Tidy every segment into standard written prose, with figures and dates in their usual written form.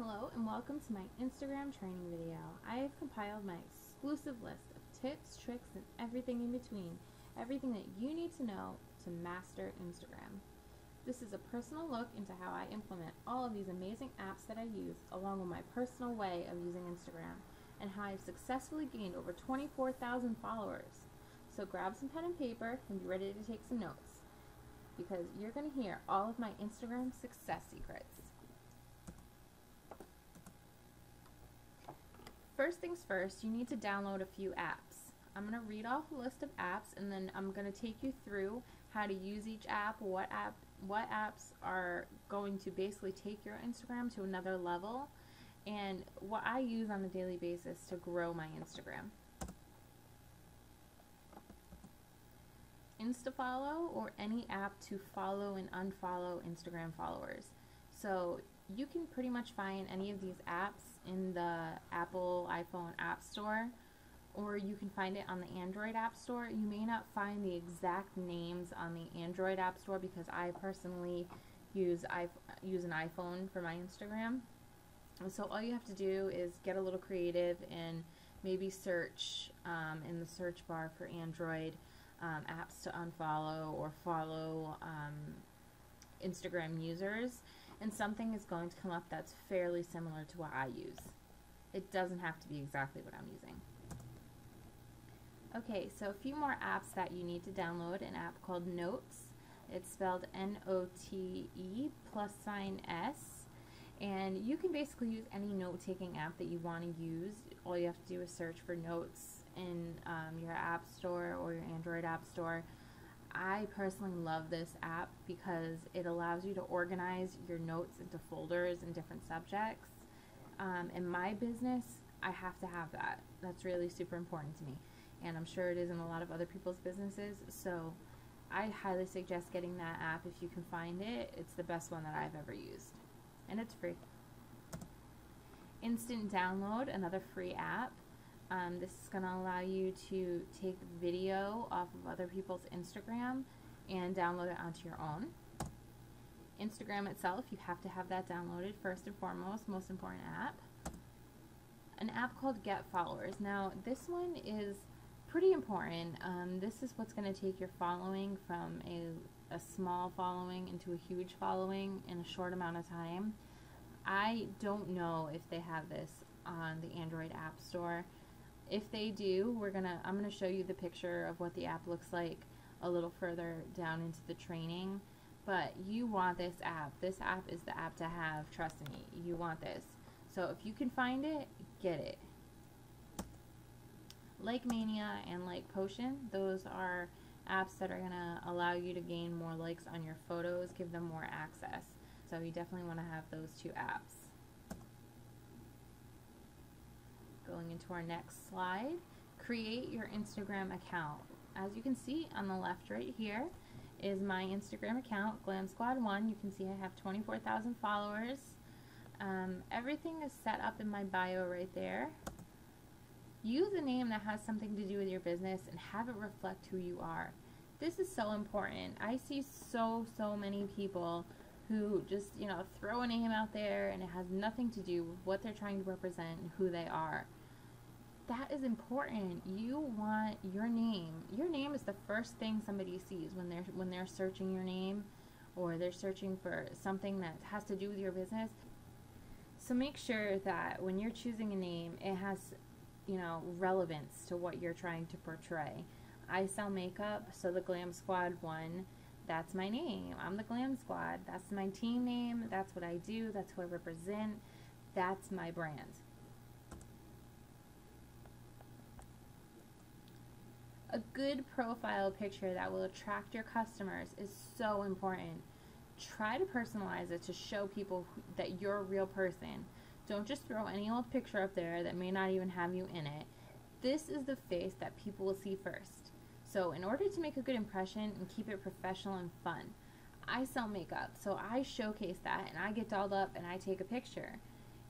Hello and welcome to my Instagram training video. I have compiled my exclusive list of tips, tricks, and everything in between. Everything that you need to know to master Instagram. This is a personal look into how I implement all of these amazing apps that I use, along with my personal way of using Instagram, and how I've successfully gained over 24,000 followers. So grab some pen and paper and be ready to take some notes, because you're going to hear all of my Instagram success secrets. First things first, you need to download a few apps. I'm going to read off a list of apps, and then I'm going to take you through how to use each app, what apps are going to basically take your Instagram to another level, and what I use on a daily basis to grow my Instagram. InstaFollow, or any app to follow and unfollow Instagram followers. So you can pretty much find any of these apps in the Apple iPhone App Store, or you can find it on the Android App Store. You may not find the exact names on the Android App Store because I personally use an iPhone for my Instagram. So all you have to do is get a little creative and maybe search in the search bar for Android apps to unfollow or follow Instagram users, and something is going to come up that's fairly similar to what I use. It doesn't have to be exactly what I'm using. Okay, so a few more apps that you need to download. An app called Notes. It's spelled N-O-T-E +S. And you can basically use any note-taking app that you want to use. All you have to do is search for Notes in your App Store or your Android App Store. I personally love this app because it allows you to organize your notes into folders and different subjects. In my business, I have to have that. That's really super important to me, and I'm sure it is in a lot of other people's businesses. So I highly suggest getting that app if you can find it. It's the best one that I've ever used, and it's free. Instant Download, another free app. This is going to allow you to take video off of other people's Instagram and download it onto your own. Instagram itself, you have to have that downloaded first and foremost, most important app. An app called Get Followers. Now this one is pretty important. This is what's going to take your following from a small following into a huge following in a short amount of time. I don't know if they have this on the Android App Store. If they do, I'm gonna show you the picture of what the app looks like a little further down into the training. But you want this app. This app is the app to have. Trust me, you want this. So if you can find it, get it. Like Mania and Like Potion, those are apps that are gonna allow you to gain more likes on your photos, give them more access. So you definitely want to have those two apps. Going into our next slide, create your Instagram account. As you can see on the left right here is my Instagram account, Glam Squad 1. You can see I have 24,000 followers. Everything is set up in my bio right there. Use a name that has something to do with your business and have it reflect who you are. This is so important. I see so many people who just, throw a name out there and it has nothing to do with what they're trying to represent and who they are. That is important. You want your name. Your name is the first thing somebody sees when they're searching your name, or they're searching for something that has to do with your business. So make sure that when you're choosing a name, it has, relevance to what you're trying to portray. I sell makeup, so the Glam Squad 1, that's my name. I'm the Glam Squad. That's my team name. That's what I do. That's who I represent. That's my brand. A good profile picture that will attract your customers is so important. Try to personalize it to show people that you're a real person. Don't just throw any old picture up there that may not even have you in it. This is the face that people will see first. So in order to make a good impression and keep it professional and fun, I sell makeup, so I showcase that and I get dolled up and I take a picture.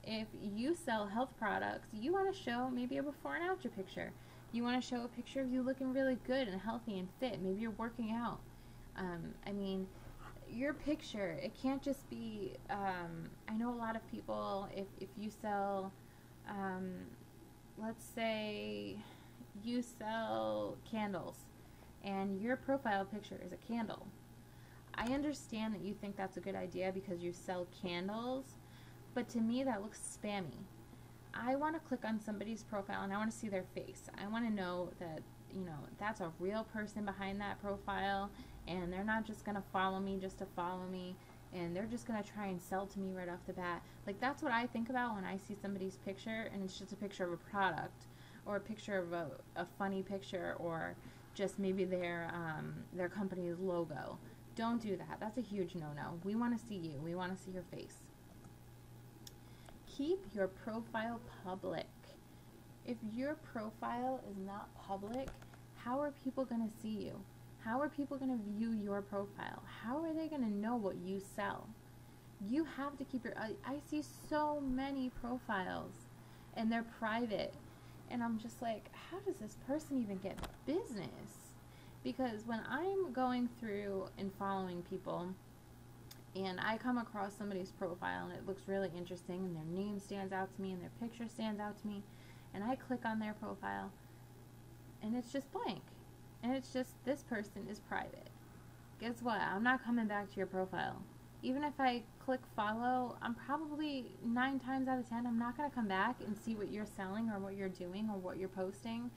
If you sell health products, you want to show maybe a before and after picture. You want to show a picture of you looking really good and healthy and fit. Maybe you're working out. your picture, it can't just be, I know a lot of people, if you sell, let's say you sell candles and your profile picture is a candle. I understand that you think that's a good idea because you sell candles, but to me that looks spammy. I want to click on somebody's profile and I want to see their face. I want to know that, you know, that's a real person behind that profile, and they're not just going to follow me just to follow me, and they're just going to try and sell to me right off the bat. Like, that's what I think about when I see somebody's picture and it's just a picture of a product, or a picture of a funny picture, or just maybe their company's logo. Don't do that. That's a huge no-no. We want to see you. We want to see your face. Keep your profile public. If your profile is not public, how are people going to see you? How are people going to view your profile? How are they going to know what you sell? You have to keep your... I see so many profiles and they're private. And I'm just like, how does this person even get business? Because when I'm going through and following people and I come across somebody's profile and it looks really interesting and their name stands out to me and their picture stands out to me, and I click on their profile and it's just blank and it's just, this person is private, guess what? I'm not coming back to your profile. Even if I click follow, I'm probably 9 times out of 10 I'm not going to come back and see what you're selling or what you're doing or what you're posting,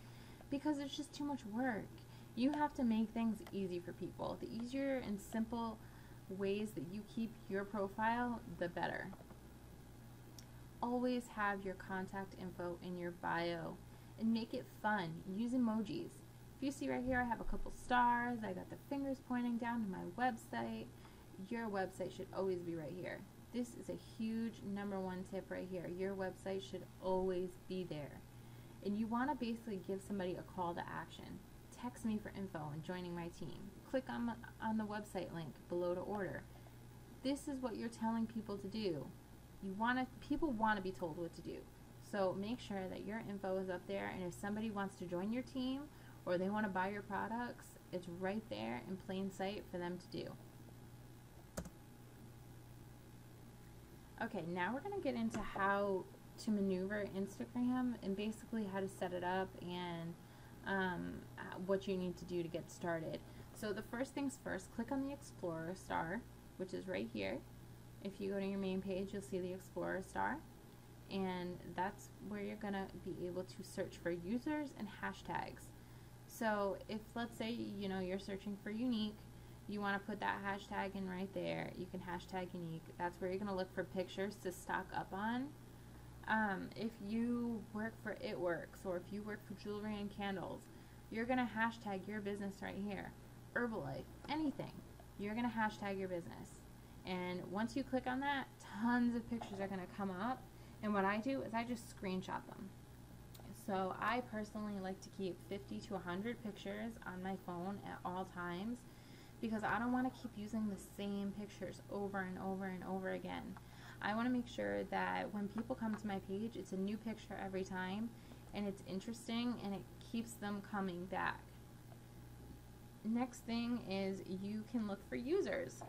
because it's just too much work. You have to make things easy for people. The easier and simple ways that you keep your profile, the better. Always have your contact info in your bio and make it fun. Use emojis. If you see right here, I have a couple stars. I got the fingers pointing down to my website. Your website should always be right here. This is a huge #1 tip right here. Your website should always be there. And you want to basically give somebody a call to action. Text me for info and joining my team. Click on the website link below to order. This is what you're telling people to do. People want to be told what to do. So make sure that your info is up there, and if somebody wants to join your team or they want to buy your products, it's right there in plain sight for them to do. Okay, now we're going to get into how to maneuver Instagram and basically how to set it up and what you need to do to get started. So the first things first, click on the Explorer star, which is right here. If you go to your main page, you'll see the Explorer star, and that's where you're going to be able to search for users and hashtags. So if, let's say, you know, you're searching for unique, you want to put that hashtag in right there. You can hashtag unique. That's where you're going to look for pictures to stock up on. If you work for It Works, or if you work for jewelry and candles, you're going to hashtag your business right here. Herbalife, anything. You're going to hashtag your business. And once you click on that, tons of pictures are going to come up. And what I do is I just screenshot them. So I personally like to keep 50 to 100 pictures on my phone at all times, because I don't want to keep using the same pictures over and over and over again. I want to make sure that when people come to my page, it's a new picture every time, and it's interesting, and it keeps them coming back. Next thing is you can look for users.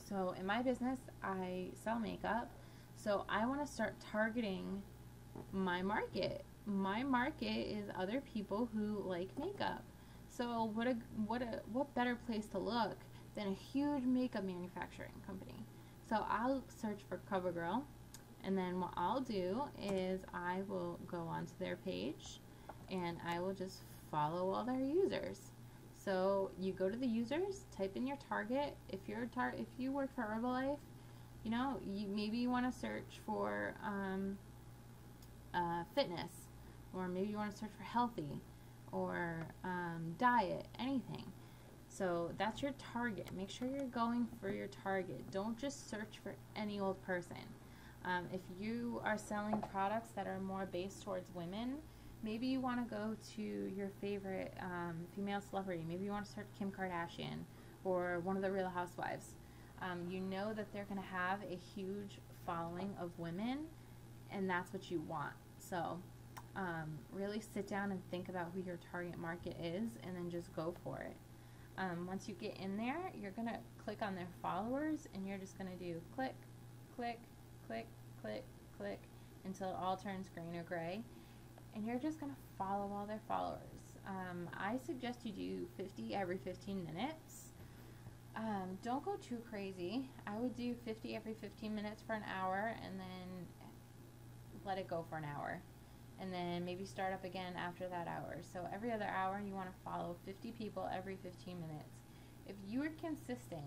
So in my business, I sell makeup, so I want to start targeting my market. My market is other people who like makeup. So what better place to look than a huge makeup manufacturing company? So I'll search for CoverGirl, and then what I'll do is I will go onto their page and I will just follow all their users. So you go to the users, type in your target. If you work for Herbalife, you know, maybe you want to search for fitness, or maybe you want to search for healthy, or diet, anything. So that's your target. Make sure you're going for your target. Don't just search for any old person. If you are selling products that are more based towards women, maybe you want to go to your favorite female celebrity. Maybe you want to search Kim Kardashian or one of the Real Housewives. You know that they're going to have a huge following of women, and that's what you want. So really sit down and think about who your target market is, and then just go for it. Once you get in there, you're going to click on their followers, and you're just going to do click, click, click, click, click, until it all turns green or gray. And you're just going to follow all their followers. I suggest you do 50 every 15 minutes. Don't go too crazy. I would do 50 every 15 minutes for an hour, and then let it go for an hour. And then maybe start up again after that hour. So every other hour, you want to follow 50 people every 15 minutes. If you are consistent,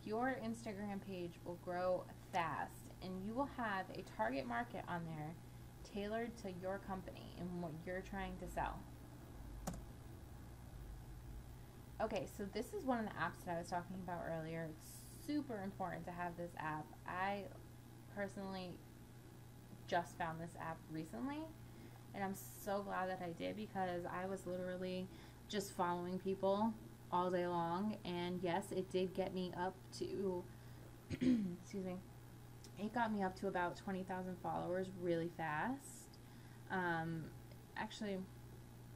your Instagram page will grow fast, and you will have a target market on there tailored to your company and what you're trying to sell. Okay, so this is one of the apps that I was talking about earlier. It's super important to have this app. I personally just found this app recently, and I'm so glad that I did, because I was literally just following people all day long, and yes, it did get me up to excuse me, it got me up to about 20,000 followers really fast. Actually,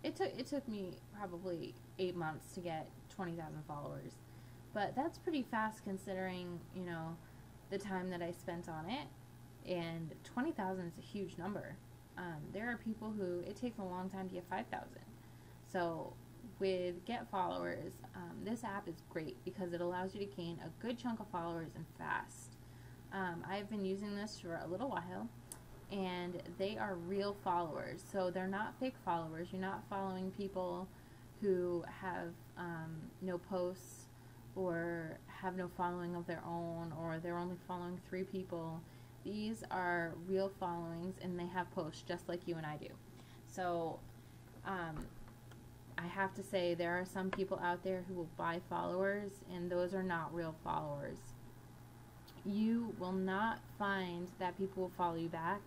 it took me probably 8 months to get 20,000 followers, but that's pretty fast considering, you know, the time that I spent on it. And 20,000 is a huge number. There are people who it takes a long time to get 5,000. So with Get Followers, this app is great because it allows you to gain a good chunk of followers and fast. I've been using this for a little while, and they are real followers. So they're not fake followers. You're not following people who have no posts or have no following of their own, or they're only following 3 people. These are real followings, and they have posts just like you and I do. So I have to say, there are some people out there who will buy followers, and those are not real followers. You will not find that people will follow you back.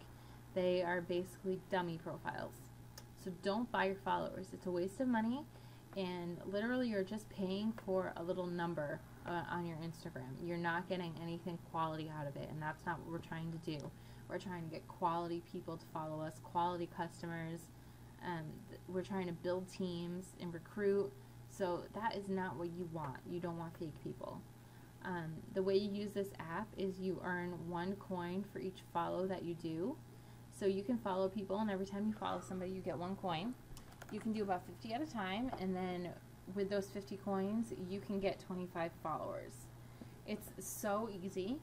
They are basically dummy profiles. So don't buy your followers. It's a waste of money, and literally you're just paying for a little number on your Instagram. You're not getting anything quality out of it, and that's not what we're trying to do. We're trying to get quality people to follow us, quality customers. We're trying to build teams and recruit. So that is not what you want. You don't want fake people. The way you use this app is you earn 1 coin for each follow that you do. So you can follow people, and every time you follow somebody, you get 1 coin. You can do about 50 at a time, and then with those 50 coins, you can get 25 followers. It's so easy.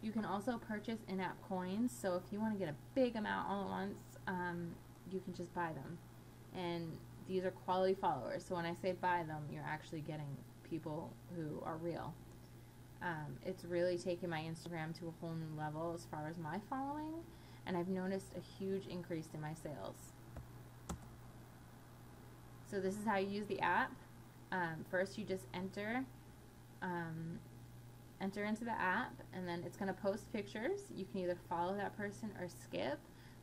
You can also purchase in-app coins, so if you want to get a big amount all at once, you can just buy them. And these are quality followers, so when I say buy them, you're actually getting people who are real. It's really taken my Instagram to a whole new level as far as my following, and I've noticed a huge increase in my sales. So this is how you use the app. First, you just enter into the app, and then it's going to post pictures. You can either follow that person or skip.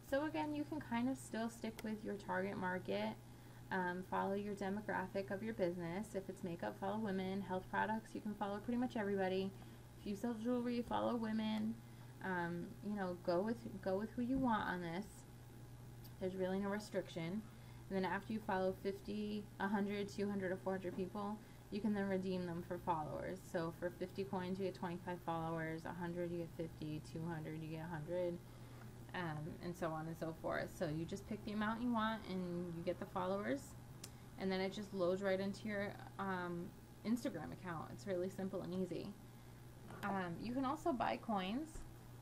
So again, you can kind of still stick with your target market, follow your demographic of your business. If it's makeup, follow women. Health products, you can follow pretty much everybody. If you sell jewelry, follow women. You know, go with who you want on this. There's really no restriction. And then after you follow 50, 100, 200, or 400 people, you can then redeem them for followers. So for 50 coins, you get 25 followers, 100, you get 50, 200, you get 100, and so on and so forth. So you just pick the amount you want, and you get the followers, and then it just loads right into your Instagram account. It's really simple and easy. You can also buy coins.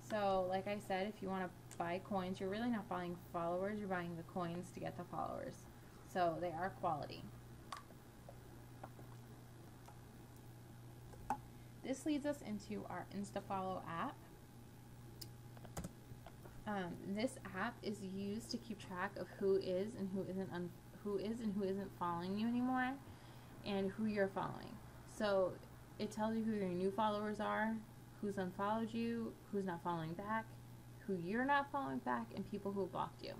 So like I said, if you want to buy coins, you're really not buying followers, you're buying the coins to get the followers. So they are quality. This leads us into our InstaFollow app. This app is used to keep track of who is and who isn't following you anymore, and who you're following. So it tells you who your new followers are, who's unfollowed you, who's not following back, who you're not following back, and people who blocked you.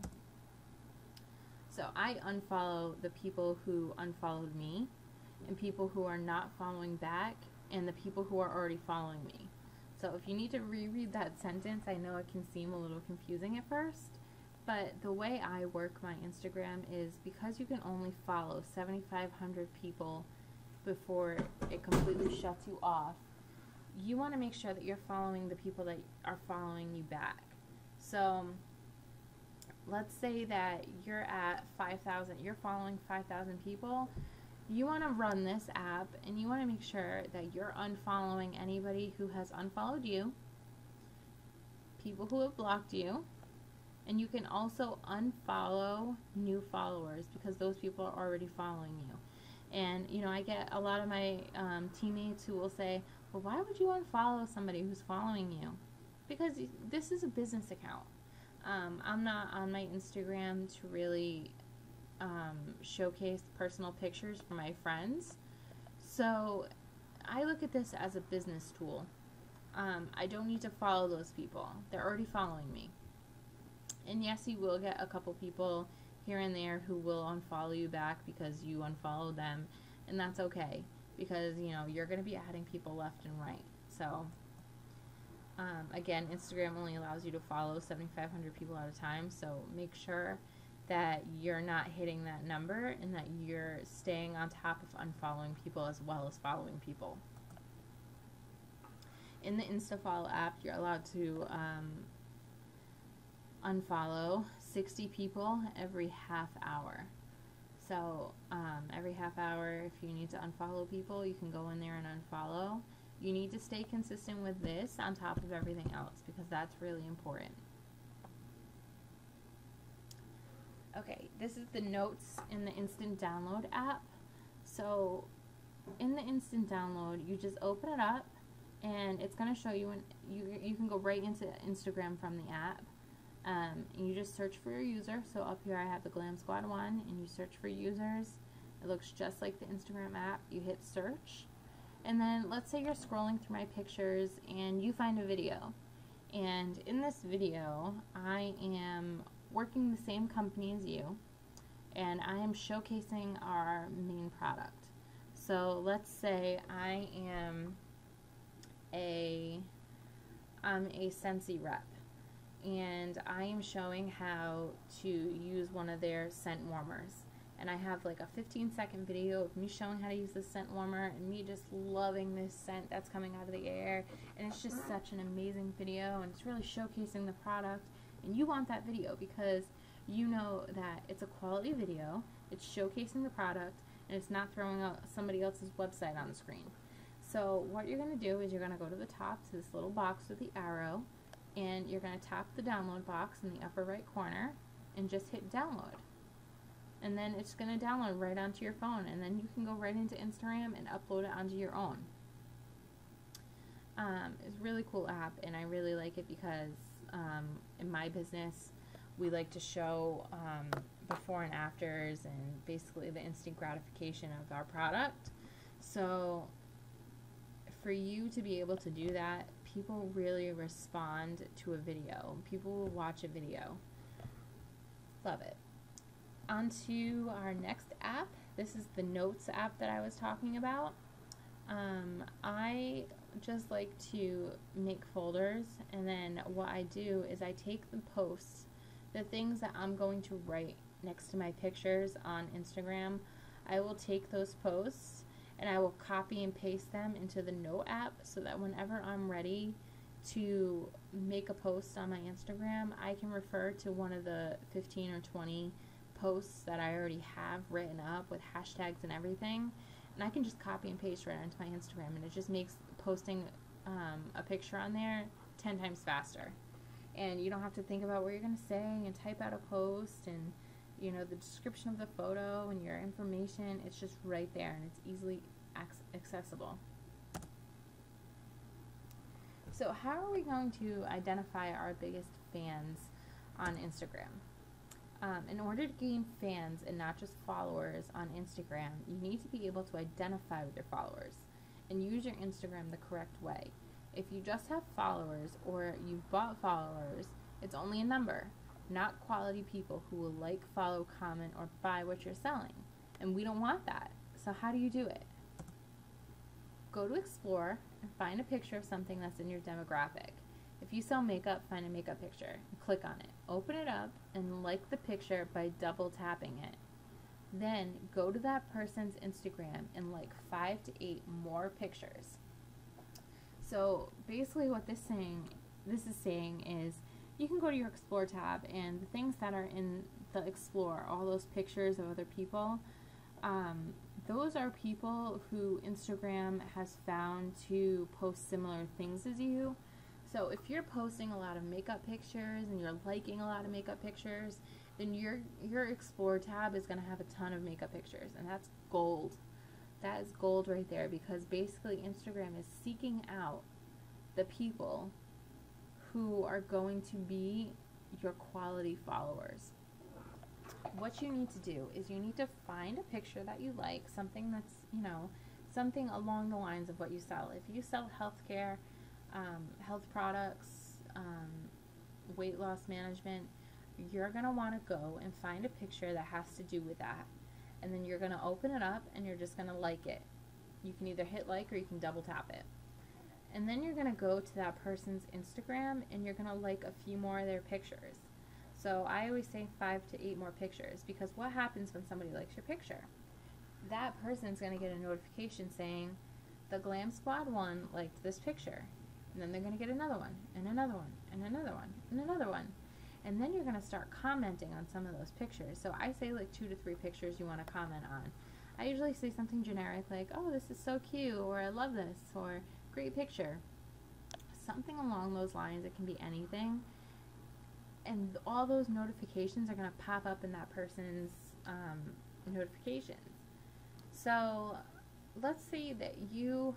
So I unfollow the people who unfollowed me, and people who are not following back, and the people who are already following me. So if you need to reread that sentence, I know it can seem a little confusing at first, but the way I work my Instagram is, because you can only follow 7,500 people before it completely shuts you off, you want to make sure that you're following the people that are following you back. So let's say that you're at 5,000, you're following 5,000 people. You want to run this app and you want to make sure that you're unfollowing anybody who has unfollowed you, people who have blocked you, and you can also unfollow new followers because those people are already following you. And, you know, I get a lot of my teammates who will say, well, why would you unfollow somebody who's following you? Because this is a business account. I'm not on my Instagram to really showcase personal pictures for my friends. So I look at this as a business tool. I don't need to follow those people. They're already following me. And yes, you will get a couple people here and there who will unfollow you back because you unfollowed them, and that's okay because, you know, you're going to be adding people left and right. So again, Instagram only allows you to follow 7,500 people at a time, so make sure that you're not hitting that number and that you're staying on top of unfollowing people as well as following people. In the InstaFollow app, you're allowed to unfollow 60 people every half hour. So every half hour, if you need to unfollow people, you can go in there and unfollow. You need to stay consistent with this on top of everything else because that's really important. Okay, this is the notes in the instant download app. So in the instant download, you just open it up and it's going to show you, you can go right into Instagram from the app. And you just search for your user. So up here I have the Glam Squad 1 and you search for users. It looks just like the Instagram app. You hit search. And then let's say you're scrolling through my pictures and you find a video. And in this video, I am working the same company as you and I am showcasing our main product. So let's say I'm a Scentsy rep and I am showing how to use one of their scent warmers. And I have like a 15-second video of me showing how to use this scent warmer and me just loving this scent that's coming out of the air. And it's just such an amazing video and it's really showcasing the product. And you want that video because you know that it's a quality video, it's showcasing the product, and it's not throwing out somebody else's website on the screen. So what you're going to do is you're going to go to the top to this little box with the arrow, and you're going to tap the download box in the upper right corner and just hit download. And then it's going to download right onto your phone, and then you can go right into Instagram and upload it onto your own. It's a really cool app, and I really like it because in my business we like to show before and afters and basically the instant gratification of our product. So for you to be able to do that, people really respond to a video. People will watch a video. Love it. On to our next app. This is the Notes app that I was talking about. I just like to make folders, and then what I do is I take the posts, the things that I'm going to write next to my pictures on Instagram. I will take those posts and I will copy and paste them into the Note app so that whenever I'm ready to make a post on my Instagram, I can refer to one of the 15 or 20 posts that I already have written up with hashtags and everything, and I can just copy and paste right onto my Instagram, and it just makes posting a picture on there 10 times faster. And you don't have to think about what you're going to say and type out a post and, you know, the description of the photo and your information. It's just right there and it's easily accessible. So how are we going to identify our biggest fans on Instagram? In order to gain fans and not just followers on Instagram, you need to be able to identify with your followers and use your Instagram the correct way. If you just have followers or you've bought followers, it's only a number, not quality people who will like, follow, comment, or buy what you're selling. And we don't want that. So how do you do it? Go to Explore and find a picture of something that's in your demographic. If you sell makeup, find a makeup picture and click on it. Open it up and like the picture by double tapping it. Then go to that person's Instagram and like 5 to 8 more pictures. So basically what this is saying is you can go to your Explore tab, and the things that are in the Explore, all those pictures of other people, those are people who Instagram has found to post similar things as you. So if you're posting a lot of makeup pictures and you're liking a lot of makeup pictures, then your Explore tab is going to have a ton of makeup pictures, and that's gold. That is gold right there, because basically Instagram is seeking out the people who are going to be your quality followers. What you need to do is you need to find a picture that you like, something that's, something along the lines of what you sell. If you sell healthcare, health products, weight loss management, you're going to want to go and find a picture that has to do with that. And then you're going to open it up and you're just going to like it. You can either hit like or you can double tap it. And then you're going to go to that person's Instagram and you're going to like a few more of their pictures. So I always say 5 to 8 more pictures, because what happens when somebody likes your picture? That person's going to get a notification saying, the Glam Squad 1 liked this picture. And then they're going to get another one, and another one, and another one, and another one. And then you're going to start commenting on some of those pictures. So I say like 2 to 3 pictures you want to comment on. I usually say something generic like, oh, this is so cute, or I love this, or great picture. Something along those lines. It can be anything. And all those notifications are going to pop up in that person's notifications. So let's say that you're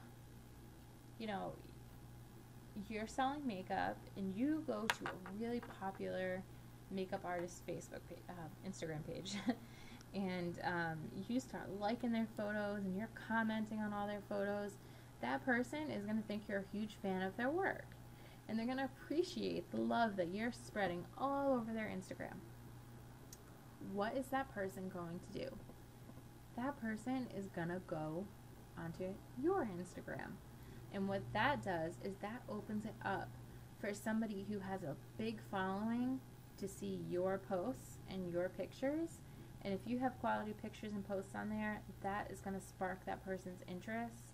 selling makeup and you go to a really popular makeup artist Instagram page and you start liking their photos and you're commenting on all their photos. That person is going to think you're a huge fan of their work, and they're going to appreciate the love that you're spreading all over their Instagram. What is that person going to do? That person is going to go onto your Instagram. And what that does is that opens it up for somebody who has a big following to see your posts and your pictures. And if you have quality pictures and posts on there, that is going to spark that person's interest,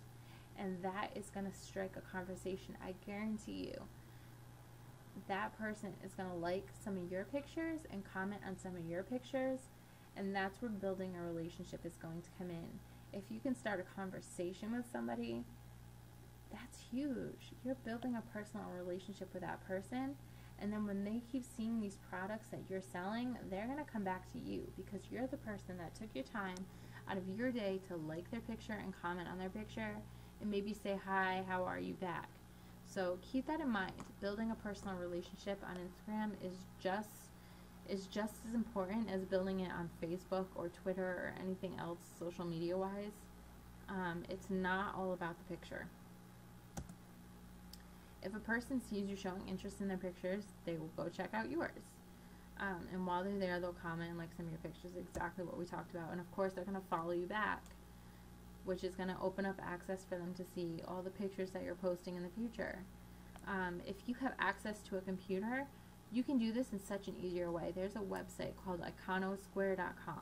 and that is going to strike a conversation. I guarantee you that person is going to like some of your pictures and comment on some of your pictures, and that's where building a relationship is going to come in. If you can start a conversation with somebody, that's huge. You're building a personal relationship with that person, and then when they keep seeing these products that you're selling, they're going to come back to you, because you're the person that took your time out of your day to like their picture and comment on their picture and maybe say hi, how are you back. So keep that in mind. Building a personal relationship on Instagram is just as important as building it on Facebook or Twitter or anything else social media wise. It's not all about the picture. If a person sees you showing interest in their pictures, they will go check out yours. And while they're there, they'll comment and like some of your pictures, exactly what we talked about. And of course, they're going to follow you back, which is going to open up access for them to see all the pictures that you're posting in the future. If you have access to a computer, you can do this in such an easier way. There's a website called iconosquare.com,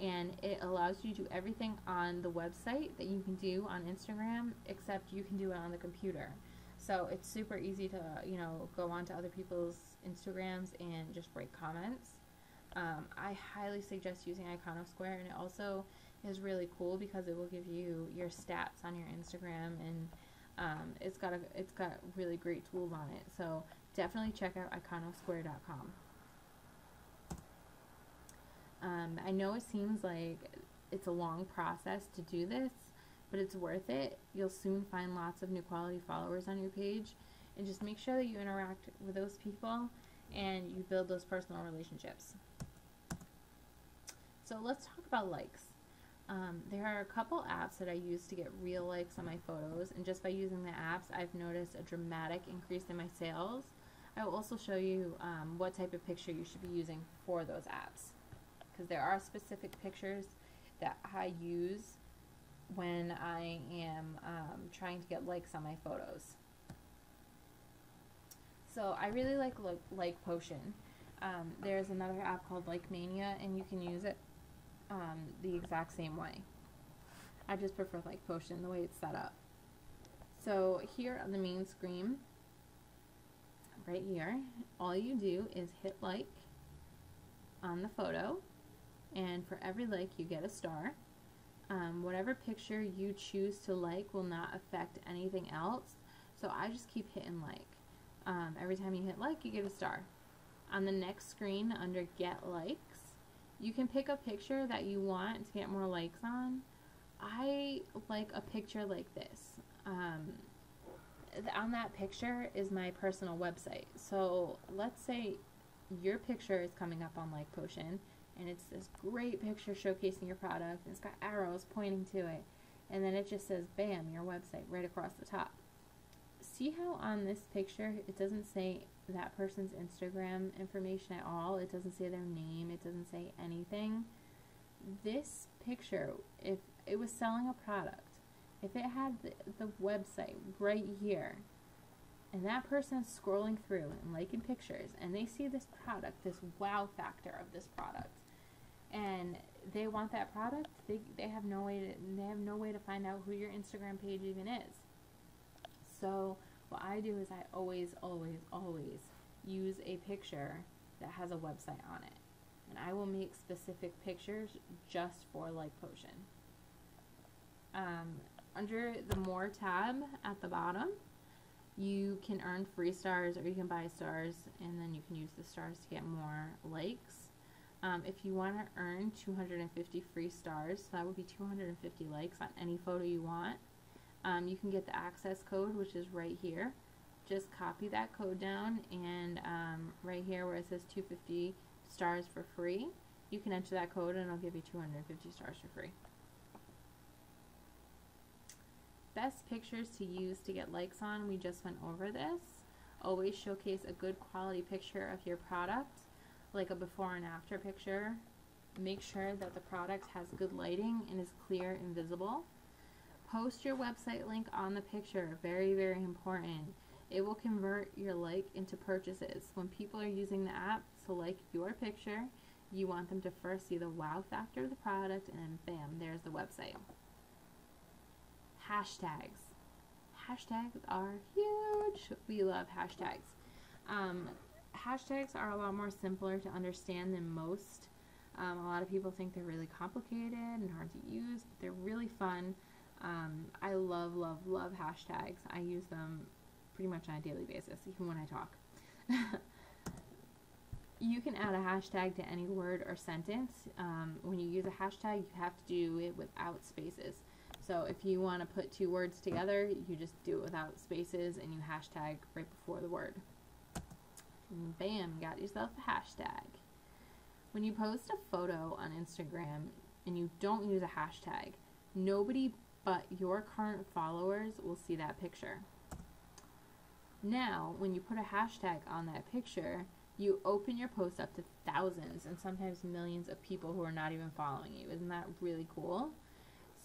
and it allows you to do everything on the website that you can do on Instagram, except you can do it on the computer. So it's super easy to, go onto other people's Instagrams and just write comments. I highly suggest using Iconosquare, and it also is really cool because it will give you your stats on your Instagram, and it's got really great tools on it. So definitely check out iconosquare.com. I know it seems like it's a long process to do this, but it's worth it. You'll soon find lots of new quality followers on your page, and just make sure that you interact with those people and you build those personal relationships. So let's talk about likes. There are a couple apps that I use to get real likes on my photos, and just by using the apps, I've noticed a dramatic increase in my sales. I will also show you what type of picture you should be using for those apps, because there are specific pictures that I use when I am trying to get likes on my photos. So I really like Potion. There's another app called Like Mania, and you can use it the exact same way. I just prefer like Potion the way it's set up. So here on the main screen, right here, all you do is hit like on the photo, and for every like you get a star. Whatever picture you choose to like will not affect anything else, so I just keep hitting like. Every time you hit like, you get a star. On the next screen under get likes, you can pick a picture that you want to get more likes on. I like a picture like this. On that picture is my personal website. So let's say your picture is coming up on Like Potion, and it's this great picture showcasing your product, and it's got arrows pointing to it, and then it just says bam, your website right across the top. See how on this picture it doesn't say that person's Instagram information at all? It doesn't say their name, it doesn't say anything. This picture, if it was selling a product, if it had the website right here, and that person's scrolling through and liking pictures, and they see this product, this wow factor of this product, and they want that product, they have no way to find out who your Instagram page even is. So what I do is I always use a picture that has a website on it, and I will make specific pictures just for Like Potion. Under the More tab at the bottom, you can earn free stars, or you can buy stars, and then you can use the stars to get more likes. If you want to earn 250 free stars, so that would be 250 likes on any photo you want, you can get the access code, which is right here. Just copy that code down, and right here where it says 250 stars for free, you can enter that code and it'll give you 250 stars for free. Best pictures to use to get likes on, we just went over this. Always showcase a good quality picture of your product, like a before and after picture. Make sure that the product has good lighting and is clear and visible. Post your website link on the picture, very, very important. It will convert your like into purchases. When people are using the app to like your picture, you want them to first see the wow factor of the product, and then bam, there's the website. Hashtags. Hashtags are huge. We love hashtags. Hashtags are a lot more simpler to understand than most. A lot of people think they're really complicated and hard to use, but they're really fun. I love hashtags. I use them pretty much on a daily basis, even when I talk. You can add a hashtag to any word or sentence. When you use a hashtag, you have to do it without spaces. So if you want to put two words together, you just do it without spaces and you hashtag right before the word. And bam, you got yourself a hashtag. When you post a photo on Instagram and you don't use a hashtag, nobody but your current followers will see that picture. Now, when you put a hashtag on that picture, you open your post up to thousands and sometimes millions of people who are not even following you. Isn't that really cool?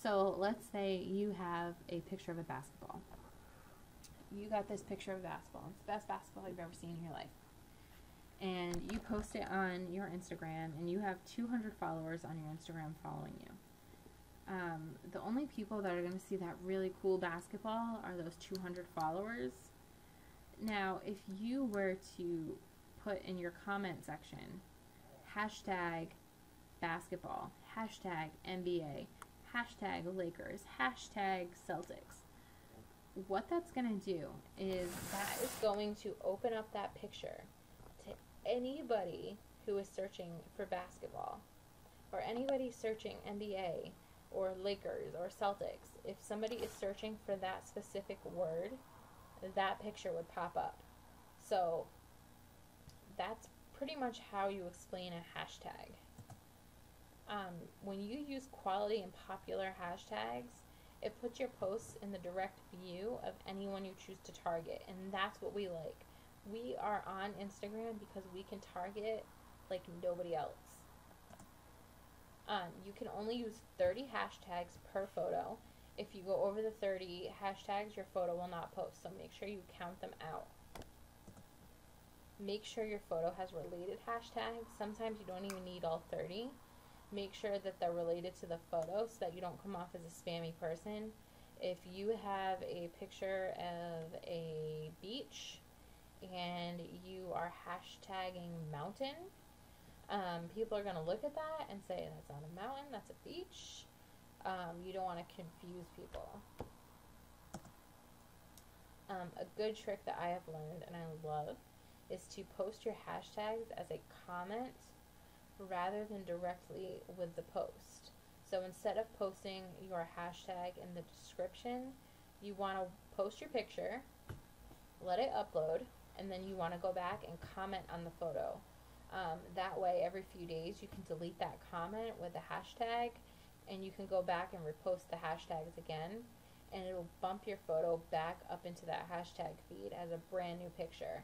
So let's say you have a picture of a basketball. You got this picture of a basketball. It's the best basketball you've ever seen in your life. And you post it on your Instagram, and you have 200 followers on your Instagram following you. The only people that are going to see that really cool basketball are those 200 followers. Now, if you were to put in your comment section, hashtag basketball, hashtag NBA, hashtag Lakers, hashtag Celtics, what that's going to do is that is going to open up that picture to anybody who is searching for basketball, or anybody searching NBA or Lakers or Celtics. If somebody is searching for that specific word, that picture would pop up. So that's pretty much how you explain a hashtag. When you use quality and popular hashtags, it puts your posts in the direct view of anyone you choose to target, and that's what we like. We are on Instagram because we can target like nobody else. You can only use 30 hashtags per photo. If you go over the 30 hashtags, your photo will not post, so make sure you count them out. Make sure your photo has related hashtags. Sometimes you don't even need all 30. make sure that they're related to the photo so that you don't come off as a spammy person. If you have a picture of a beach and you are hashtagging mountain, people are going to look at that and say, that's not a mountain, that's a beach. You don't want to confuse people. A good trick that I have learned and I love is to post your hashtags as a comment rather than directly with the post. So instead of posting your hashtag in the description, you want to post your picture, let it upload, and then you want to go back and comment on the photo. That way, every few days, you can delete that comment with the hashtag, and you can go back and repost the hashtags again, and it'll bump your photo back up into that hashtag feed as a brand new picture.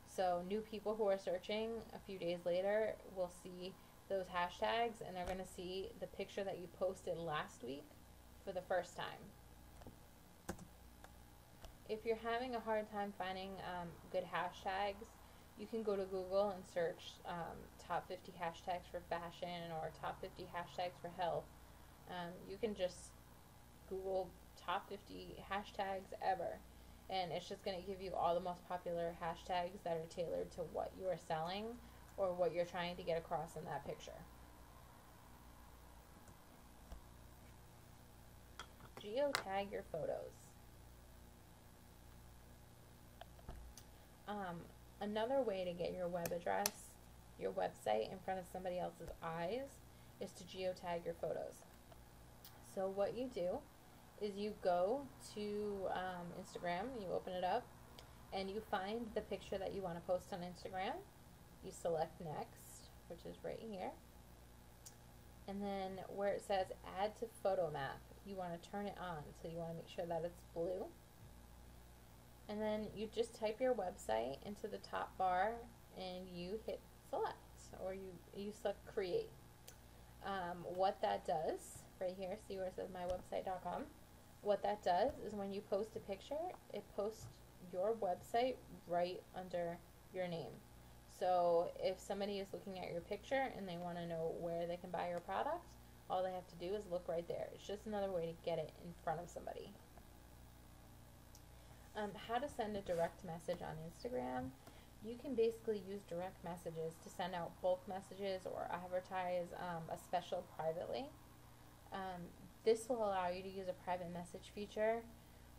So new people who are searching a few days later will see those hashtags, and they're going to see the picture that you posted last week for the first time. If you're having a hard time finding good hashtags, you can go to Google and search top 50 hashtags for fashion or top 50 hashtags for health. You can just Google top 50 hashtags ever, and it's just going to give you all the most popular hashtags that are tailored to what you are selling or what you're trying to get across in that picture. Geotag your photos. Another way to get your web address, your website, in front of somebody else's eyes is to geotag your photos. So what you do is you go to Instagram, you open it up, and you find the picture that you want to post on Instagram. You select next, which is right here. And then where it says add to photo map, you want to turn it on. So you want to make sure that it's blue. And then you just type your website into the top bar and you hit select, or you select create. What that does, right here, see where it says mywebsite.com? What that does is when you post a picture, it posts your website right under your name. So if somebody is looking at your picture and they want to know where they can buy your product, all they have to do is look right there. It's just another way to get it in front of somebody. How to send a direct message on Instagram. You can basically use direct messages to send out bulk messages or advertise a special privately. This will allow you to use a private message feature.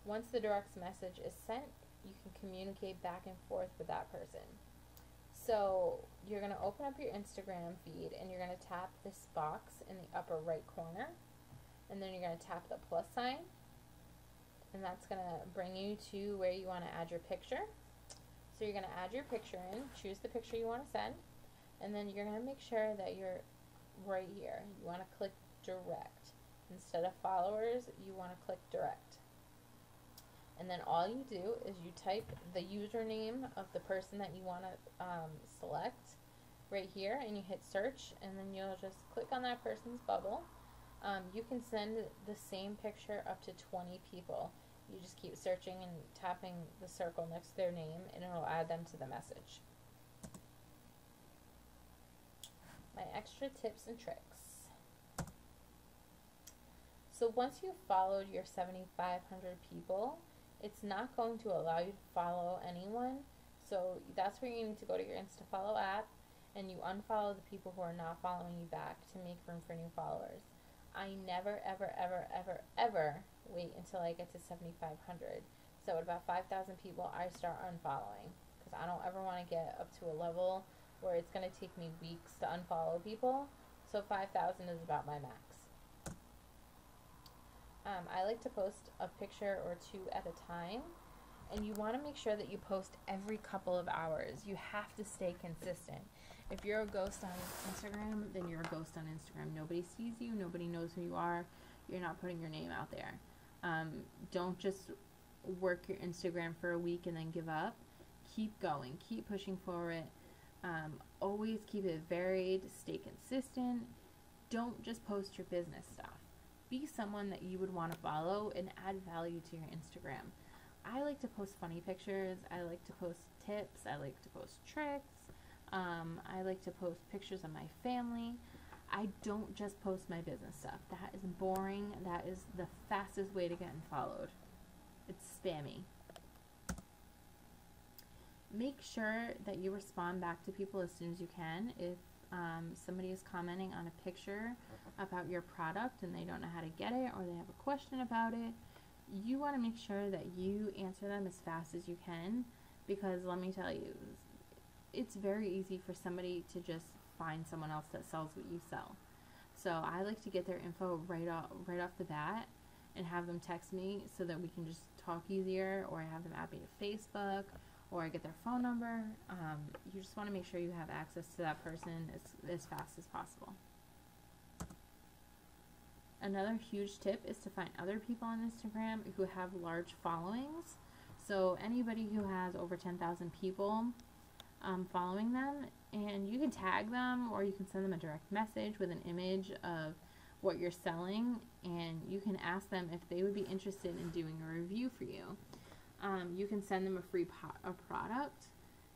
Once the direct message is sent, you can communicate back and forth with that person. So you're going to open up your Instagram feed and you're going to tap this box in the upper right corner, and then you're going to tap the plus sign, and that's going to bring you to where you want to add your picture. So you're going to add your picture in, choose the picture you want to send, and then you're going to make sure that you're right here. You want to click direct. Instead of followers, you want to click direct. And then all you do is you type the username of the person that you want to select right here, and you hit search, and then you'll just click on that person's bubble. You can send the same picture up to 20 people. You just keep searching and tapping the circle next to their name, and it'll add them to the message. My extra tips and tricks. So once you've followed your 7,500 people, it's not going to allow you to follow anyone. So that's where you need to go to your InstaFollow app and you unfollow the people who are not following you back to make room for new followers. I never, ever, ever, ever, ever wait until I get to 7,500. So at about 5,000 people, I start unfollowing, because I don't ever want to get up to a level where it's going to take me weeks to unfollow people. So 5,000 is about my max. I like to post a picture or two at a time, and you want to make sure that you post every couple of hours. You have to stay consistent. If you're a ghost on Instagram, then you're a ghost on Instagram. Nobody sees you. Nobody knows who you are. You're not putting your name out there. Don't just work your Instagram for a week and then give up. Keep going. Keep pushing forward. Always keep it varied. Stay consistent. Don't just post your business stuff. Be someone that you would want to follow and add value to your Instagram. I like to post funny pictures. I like to post tips. I like to post tricks. I like to post pictures of my family. I don't just post my business stuff. That is boring. That is the fastest way to get followed. It's spammy. Make sure that you respond back to people as soon as you can. If somebody is commenting on a picture about your product and they don't know how to get it, or they have a question about it, you want to make sure that you answer them as fast as you can, because let me tell you, it's very easy for somebody to just find someone else that sells what you sell. So I like to get their info right off the bat and have them text me so that we can just talk easier, or I have them add me to Facebook, or I get their phone number. You just want to make sure you have access to that person as fast as possible. Another huge tip is to find other people on Instagram who have large followings. So anybody who has over 10,000 people following them, and you can tag them, or you can send them a direct message with an image of what you're selling, and you can ask them if they would be interested in doing a review for you. You can send them a free product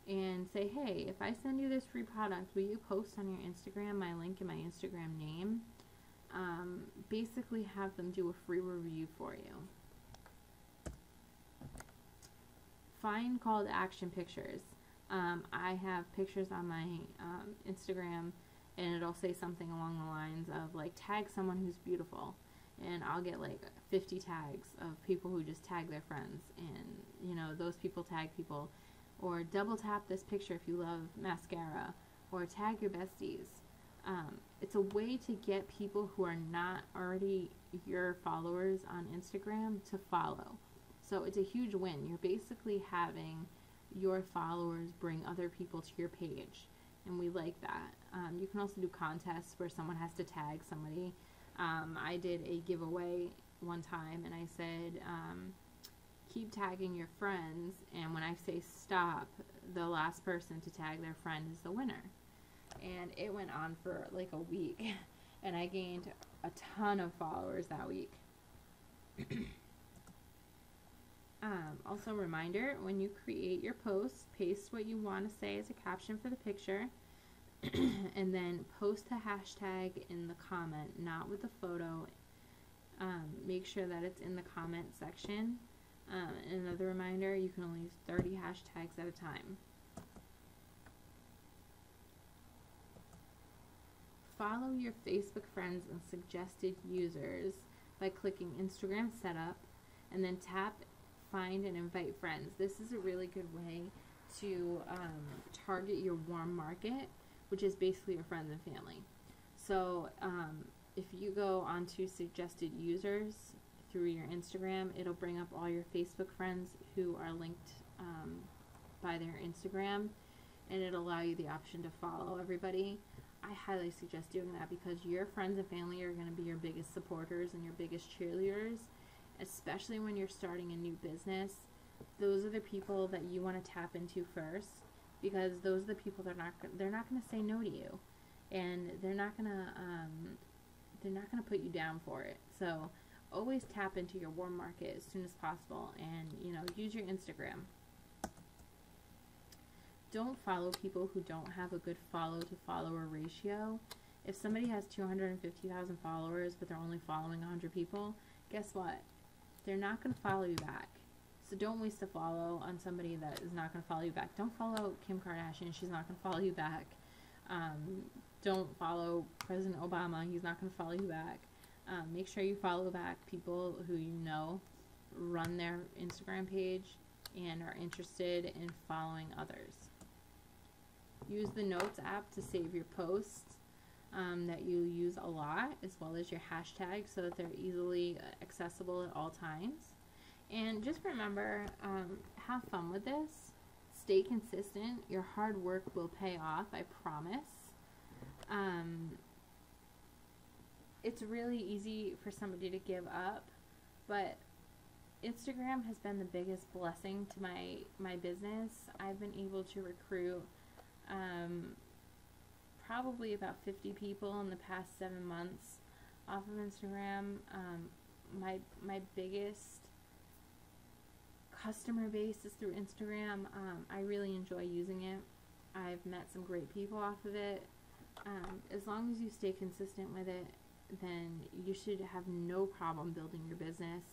and say, hey, if I send you this free product, will you post on your Instagram my link and my Instagram name? Basically have them do a free review for you. Find call to action pictures. I have pictures on my Instagram, and it'll say something along the lines of like, tag someone who's beautiful, and I'll get like 50 tags of people who just tag their friends, and you know, those people tag people. Or double tap this picture if you love mascara, or tag your besties. It's a way to get people who are not already your followers on Instagram to follow. So it's a huge win. You're basically having your followers bring other people to your page, and we like that. You can also do contests where someone has to tag somebody. I did a giveaway one time, and I said, keep tagging your friends, and when I say stop, the last person to tag their friend is the winner. And it went on for like a week, and I gained a ton of followers that week. Also, a reminder, when you create your post, paste what you want to say as a caption for the picture, and then post the hashtag in the comment, not with the photo. Make sure that it's in the comment section. Another reminder, you can only use 30 hashtags at a time. Follow your Facebook friends and suggested users by clicking Instagram setup, and then tap find and invite friends. This is a really good way to target your warm market, which is basically your friends and family. So if you go onto suggested users through your Instagram, it'll bring up all your Facebook friends who are linked by their Instagram, and it'll allow you the option to follow everybody. I highly suggest doing that, because your friends and family are going to be your biggest supporters and your biggest cheerleaders, especially when you're starting a new business. Those are the people that you want to tap into first, because those are the people that they're not going to say no to you, and they're not going to put you down for it. So always tap into your warm market as soon as possible, and use your Instagram. Don't follow people who don't have a good follow to follower ratio. If somebody has 250,000 followers but they're only following 100 people, guess what? They're not going to follow you back. So don't waste a follow on somebody that is not going to follow you back. Don't follow Kim Kardashian. She's not going to follow you back. Don't follow President Obama. He's not going to follow you back. Make sure you follow back people who you know run their Instagram page and are interested in following others. Use the Notes app to save your posts that you use a lot, as well as your hashtags, so that they're easily accessible at all times. And just remember, have fun with this. Stay consistent. Your hard work will pay off, I promise. It's really easy for somebody to give up, but Instagram has been the biggest blessing to my business. I've been able to recruit probably about 50 people in the past 7 months off of Instagram. My biggest customer base is through Instagram. I really enjoy using it. I've met some great people off of it. as long as you stay consistent with it, then you should have no problem building your business.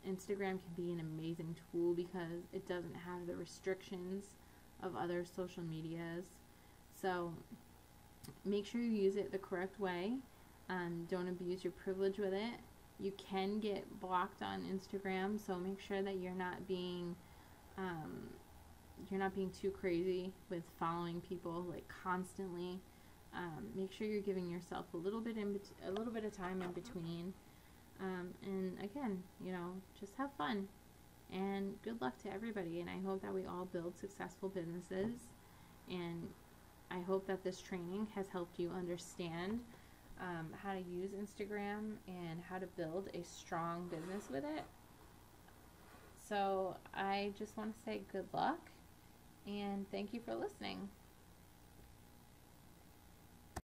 Instagram can be an amazing tool because it doesn't have the restrictions of other social medias. So make sure you use it the correct way. Don't abuse your privilege with it. You can get blocked on Instagram, so make sure that you're not being too crazy with following people like constantly. Make sure you're giving yourself a little bit of time in between. And again, just have fun. And good luck to everybody. And I hope that we all build successful businesses. And I hope that this training has helped you understand how to use Instagram and how to build a strong business with it. So I just want to say good luck and thank you for listening.